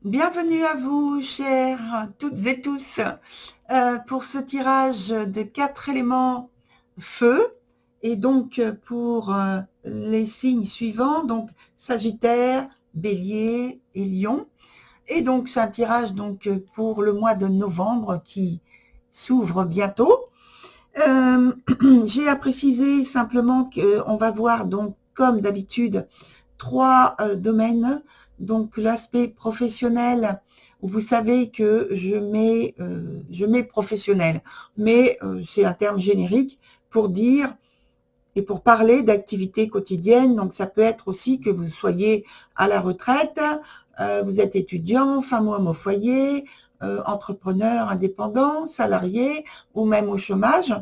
Bienvenue à vous, chères toutes et tous, pour ce tirage de 4 éléments feu et donc pour les signes suivants, donc Sagittaire, Bélier et Lion. Et donc c'est un tirage donc pour le mois de novembre qui s'ouvre bientôt. Euh, j'ai à préciser simplement qu'on va voir donc comme d'habitude 3 domaines. Donc l'aspect professionnel, où vous savez que je mets professionnel, mais c'est un terme générique pour dire et pour parler d'activités quotidiennes. Donc ça peut être aussi que vous soyez à la retraite, vous êtes étudiant, femme ou homme au foyer, entrepreneur, indépendant, salarié ou même au chômage.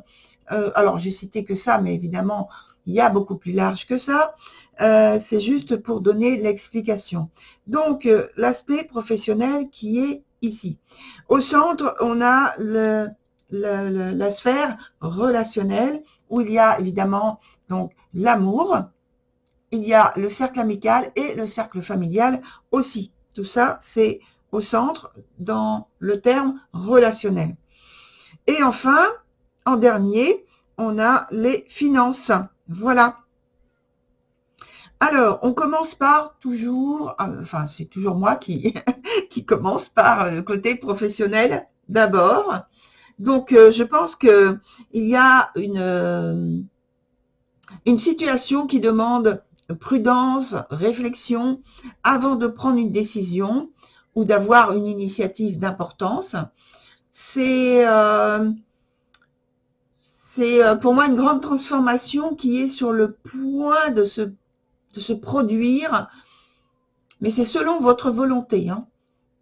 Alors j'ai cité que ça, mais évidemment il y a beaucoup plus large que ça. C'est juste pour donner l'explication. Donc l'aspect professionnel qui est ici. Au centre, on a la sphère relationnelle où il y a évidemment donc l'amour, il y a le cercle amical et le cercle familial aussi. Tout ça, c'est au centre dans le terme relationnel. Et enfin, en dernier, on a les finances. Voilà. Alors, on commence par toujours, enfin c'est toujours moi qui, qui commence par le côté professionnel d'abord. Donc, je pense que il y a une situation qui demande prudence, réflexion avant de prendre une décision ou d'avoir une initiative d'importance. C'est euh, c'est pour moi une grande transformation qui est sur le point de se produire, mais c'est selon votre volonté, hein,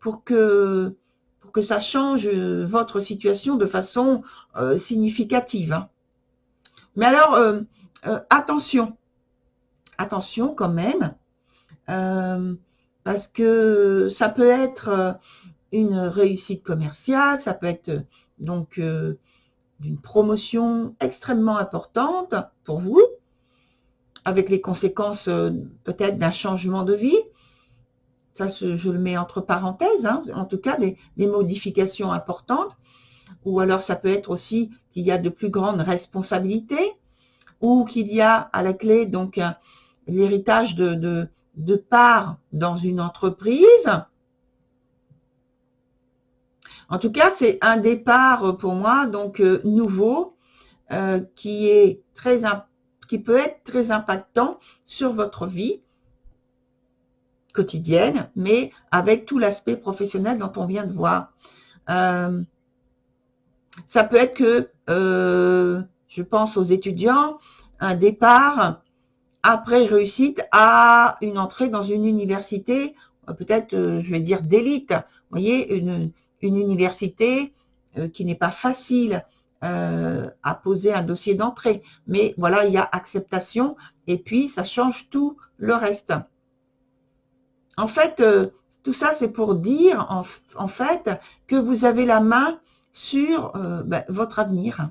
pour que, pour que ça change votre situation de façon significative, hein. Mais alors, attention, attention quand même, euh, parce que ça peut être une réussite commerciale, ça peut être donc d'une promotion extrêmement importante pour vous, avec les conséquences peut-être d'un changement de vie. Ça, je le mets entre parenthèses, hein, en tout cas des modifications importantes. Ou alors ça peut être aussi qu'il y a de plus grandes responsabilités, ou qu'il y a à la clé donc l'héritage de parts dans une entreprise. En tout cas, c'est un départ pour moi donc nouveau qui est qui peut être très impactant sur votre vie quotidienne, mais avec tout l'aspect professionnel dont on vient de voir. Euh, Ça peut être que, je pense aux étudiants, un départ après réussite à une entrée dans une université, peut-être, je vais dire d'élite. Vous voyez, une université qui n'est pas facile à poser un dossier d'entrée. Mais voilà, il y a acceptation et puis ça change tout le reste. En fait, tout ça, c'est pour dire, en fait, que vous avez la main sur votre avenir.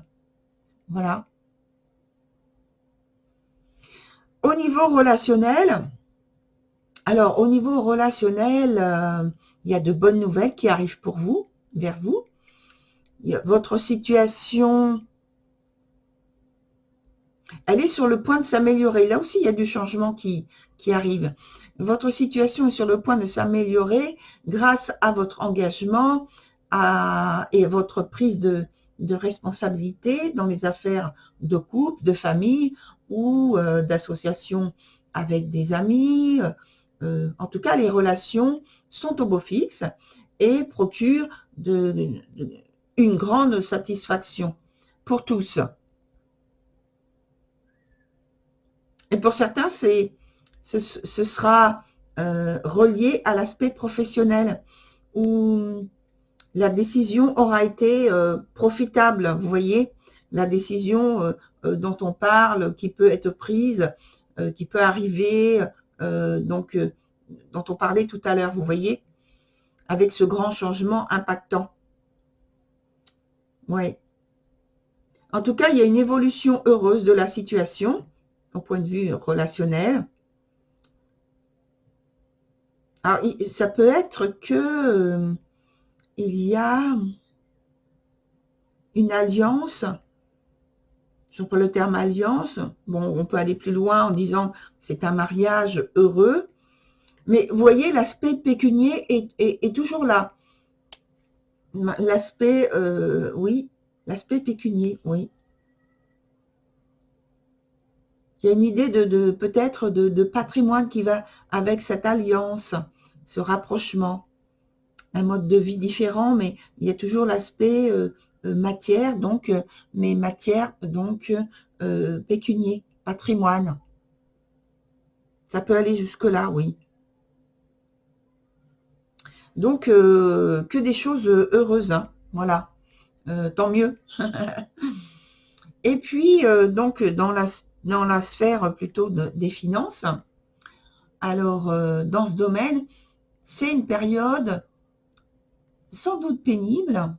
Voilà. Au niveau relationnel, alors au niveau relationnel, il y a de bonnes nouvelles qui arrivent pour vous, vers vous. Votre situation, elle est sur le point de s'améliorer. Là aussi, il y a du changement qui arrive. Votre situation est sur le point de s'améliorer grâce à votre engagement et à votre prise de responsabilité dans les affaires de couple, de famille ou d'association avec des amis. En tout cas, les relations sont au beau fixe et procurent une grande satisfaction pour tous. Et pour certains, ce sera relié à l'aspect professionnel où la décision aura été profitable. Vous voyez, la décision dont on parle, qui peut être prise, qui peut arriver, donc dont on parlait tout à l'heure, vous voyez, avec ce grand changement impactant. Ouais. En tout cas, il y a une évolution heureuse de la situation, au point de vue relationnel. Alors, ça peut être que il y a une alliance, j'emploie le terme alliance, bon, on peut aller plus loin en disant c'est un mariage heureux, mais vous voyez, l'aspect pécunier est toujours là. L'aspect, oui, l'aspect pécunier, oui. Il y a une idée de peut-être de patrimoine qui va avec cette alliance, ce rapprochement. Un mode de vie différent, mais il y a toujours l'aspect matière, donc, mais matière, donc, pécunier, patrimoine. Ça peut aller jusque-là, oui. Donc, que des choses heureuses, hein, voilà. Tant mieux. Et puis, donc, dans la sphère plutôt des finances, alors, dans ce domaine, c'est une période sans doute pénible,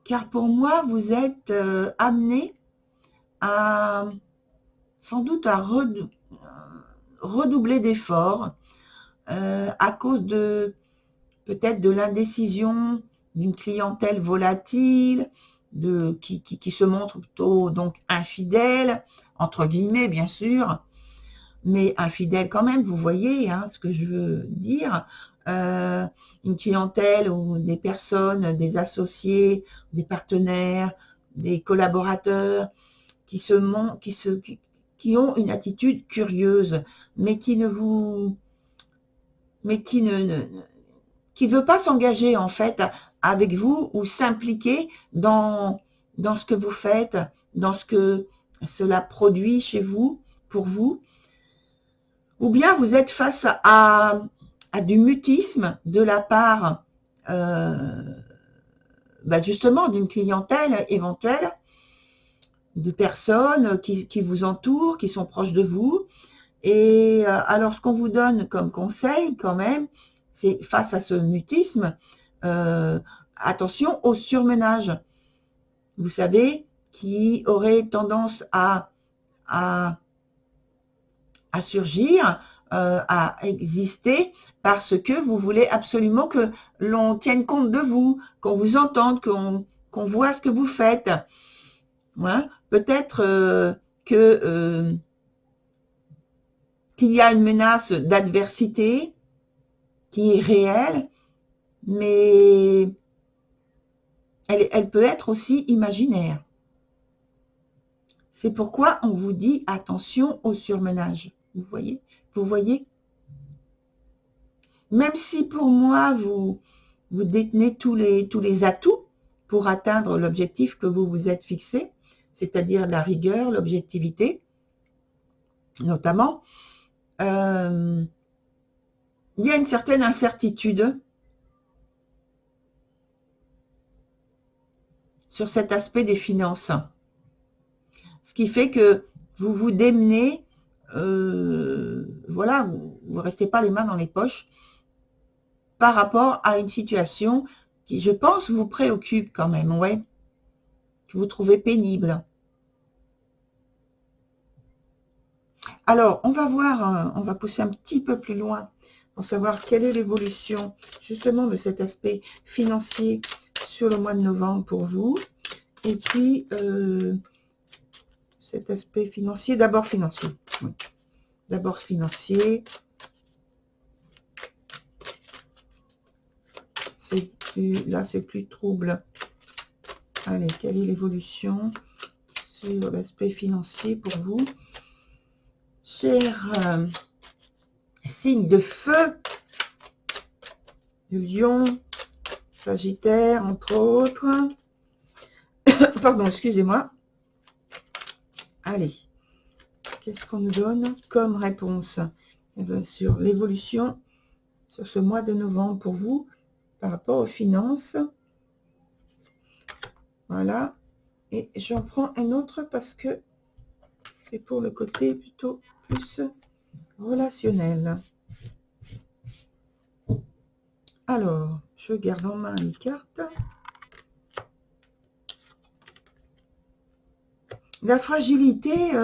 car pour moi, vous êtes amené à, sans doute à redoubler d'efforts à cause de peut-être de l'indécision d'une clientèle volatile, qui se montre plutôt donc infidèle, entre guillemets bien sûr, mais infidèle quand même, vous voyez hein, ce que je veux dire. Une clientèle ou des personnes, des associés, des partenaires, des collaborateurs qui ont une attitude curieuse, mais qui ne vous, mais qui veut pas s'engager en fait avec vous ou s'impliquer dans ce que vous faites, dans ce que cela produit chez vous, pour vous, ou bien vous êtes face à du mutisme de la part justement d'une clientèle éventuelle, de personnes qui vous entourent, qui sont proches de vous. Et alors, ce qu'on vous donne comme conseil, quand même, c'est face à ce mutisme, attention au surmenage. Vous savez, qui aurait tendance à surgir, à exister, parce que vous voulez absolument que l'on tienne compte de vous, qu'on vous entende, qu'on voit ce que vous faites. Ouais. Peut-être qu'il y a une menace d'adversité qui est réelle, mais elle peut être aussi imaginaire. C'est pourquoi on vous dit attention au surmenage. Vous voyez. Même si pour moi, vous détenez tous les atouts pour atteindre l'objectif que vous vous êtes fixé, c'est-à-dire la rigueur, l'objectivité, notamment, il y a une certaine incertitude sur cet aspect des finances. Ce qui fait que vous vous démenez, voilà, vous ne restez pas les mains dans les poches par rapport à une situation qui, je pense, vous préoccupe quand même, ouais, que vous trouvez pénible. Alors, on va voir, on va pousser un petit peu plus loin pour savoir quelle est l'évolution justement de cet aspect financier sur le mois de novembre pour vous. Et puis, cet aspect financier, d'abord financier. Oui. D'abord financier. Là, c'est plus trouble. Allez, quelle est l'évolution sur l'aspect financier pour vous? Cher signe de feu, du lion, sagittaire, entre autres. Pardon, excusez-moi. Allez, qu'est-ce qu'on nous donne comme réponse sur l'évolution sur ce mois de novembre pour vous par rapport aux finances? Voilà. Et j'en prends un autre parce que c'est pour le côté plutôt plus relationnel. Alors, je garde en main une carte. La fragilité,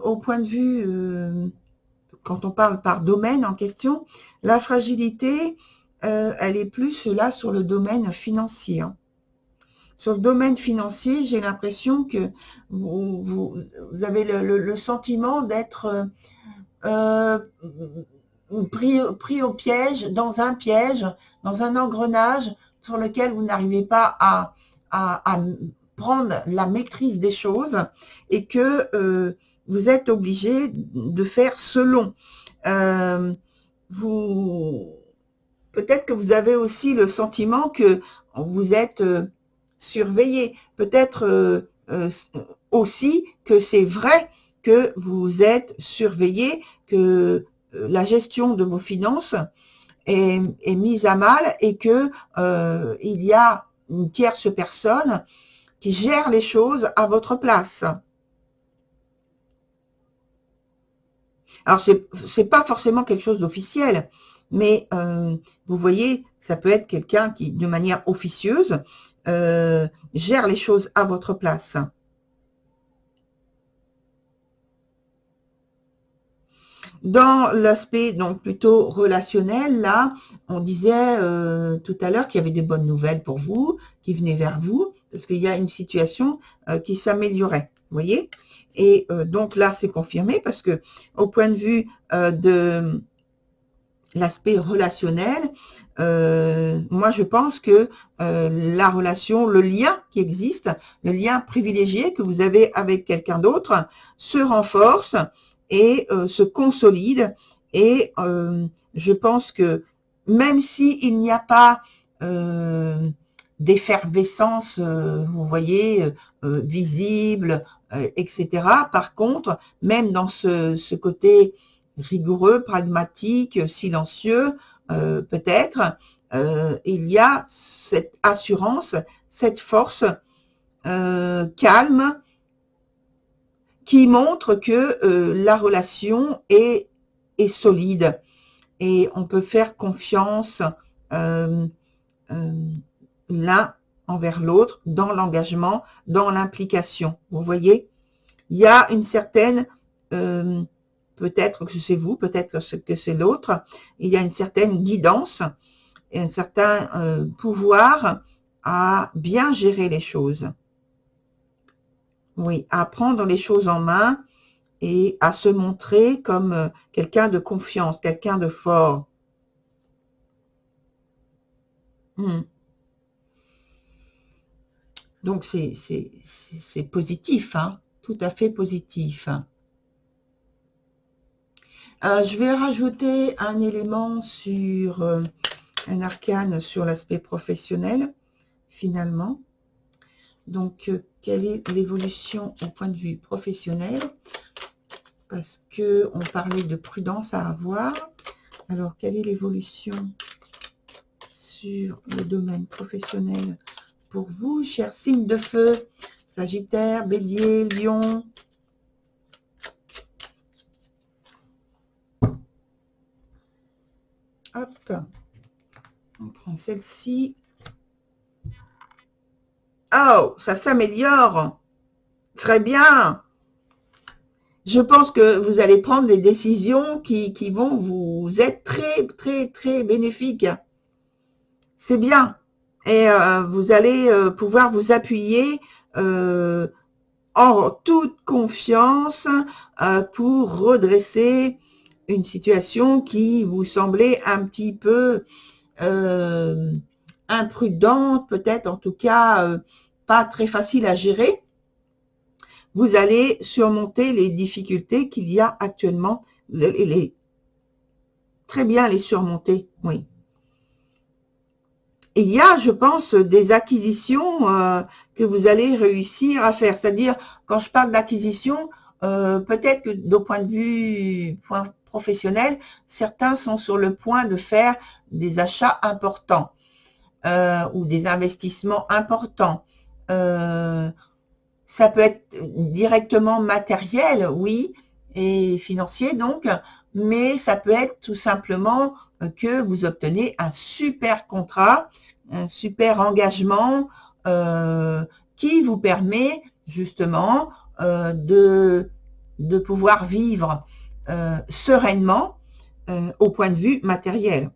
au point de vue quand on parle par domaine en question, la fragilité, elle est plus là sur le domaine financier. Hein. Sur le domaine financier, j'ai l'impression que vous avez le sentiment d'être pris au piège, dans un engrenage sur lequel vous n'arrivez pas à prendre la maîtrise des choses et que vous êtes obligé de faire selon. Peut-être que vous avez aussi le sentiment que vous êtes surveillé. Peut-être aussi que c'est vrai que vous êtes surveillé, que la gestion de vos finances est mise à mal et que il y a une tierce personne qui gère les choses à votre place. Alors c'est pas forcément quelque chose d'officiel, mais vous voyez, ça peut être quelqu'un qui, de manière officieuse, gère les choses à votre place. Dans l'aspect donc plutôt relationnel, là, on disait tout à l'heure qu'il y avait des bonnes nouvelles pour vous, qui venaient vers vous, parce qu'il y a une situation qui s'améliorait, vous voyez. Et donc là, c'est confirmé parce que au point de vue de l'aspect relationnel, moi je pense que la relation, le lien qui existe, le lien privilégié que vous avez avec quelqu'un d'autre se renforce et se consolide et je pense que même s'il n'y a pas d'effervescence, vous voyez, visible, etc. Par contre, même dans ce côté rigoureux, pragmatique, silencieux, peut-être, il y a cette assurance, cette force calme qui montre que la relation est solide et on peut faire confiance l'un envers l'autre dans l'engagement, dans l'implication. Vous voyez, il y a une certaine, peut-être que c'est vous, peut-être que c'est l'autre, il y a une certaine guidance et un certain pouvoir à bien gérer les choses. Oui, à prendre les choses en main et à se montrer comme quelqu'un de confiance, quelqu'un de fort. Donc c'est positif, hein, tout à fait positif. Je vais rajouter un élément sur un arcane sur l'aspect professionnel, finalement. Donc, quelle est l'évolution au point de vue professionnel? Parce que on parlait de prudence à avoir. Alors, quelle est l'évolution sur le domaine professionnel pour vous, chers signes de feu, Sagittaire, Bélier, Lion? Hop, on prend celle-ci. Oh, ça s'améliore. Très bien. Je pense que vous allez prendre des décisions qui vont vous être très, très, très bénéfiques. C'est bien. Et vous allez pouvoir vous appuyer en toute confiance pour redresser une situation qui vous semblait un petit peu imprudente, peut-être en tout cas pas très facile à gérer. Vous allez surmonter les difficultés qu'il y a actuellement. Vous allez très bien les surmonter, oui. Il y a, je pense, des acquisitions que vous allez réussir à faire. C'est-à-dire, quand je parle d'acquisition, peut-être que d'un point de vue professionnel, certains sont sur le point de faire des achats importants ou des investissements importants. Ça peut être directement matériel, oui, et financier donc, mais ça peut être tout simplement que vous obtenez un super contrat, un super engagement qui vous permet justement de pouvoir vivre sereinement au point de vue matériel,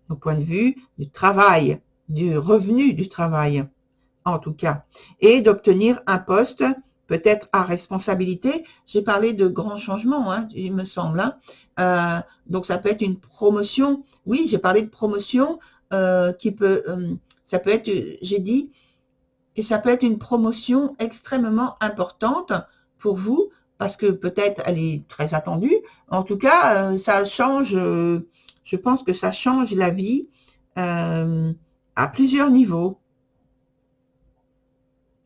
au point de vue du travail, du revenu du travail, en tout cas, et d'obtenir un poste peut-être à responsabilité. J'ai parlé de grands changements, hein, il me semble. Hein. Donc ça peut être une promotion. Oui, j'ai parlé de promotion qui peut, ça peut être, j'ai dit que ça peut être une promotion extrêmement importante pour vous parce que peut-être elle est très attendue. En tout cas, ça change. Je pense que ça change la vie à plusieurs niveaux.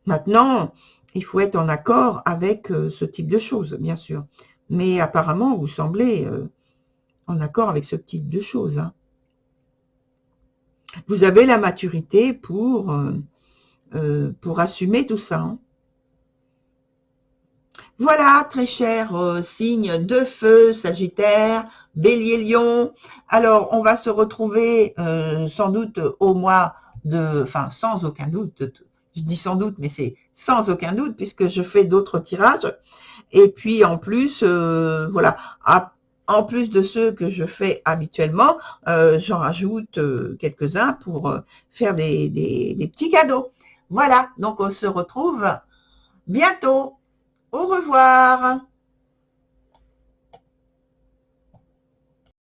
Maintenant, il faut être en accord avec ce type de choses, bien sûr. Mais apparemment, vous semblez en accord avec ce type de choses. Hein. Vous avez la maturité pour assumer tout ça. Hein. Voilà, très cher signe de feu, Sagittaire, Bélier, Lion. Alors, on va se retrouver sans doute au mois de... Enfin, sans aucun doute. Je dis sans doute, mais c'est sans aucun doute puisque je fais d'autres tirages. Et puis, en plus, voilà, en plus de ceux que je fais habituellement, j'en rajoute quelques-uns pour faire des petits cadeaux. Voilà, donc on se retrouve bientôt. Au revoir.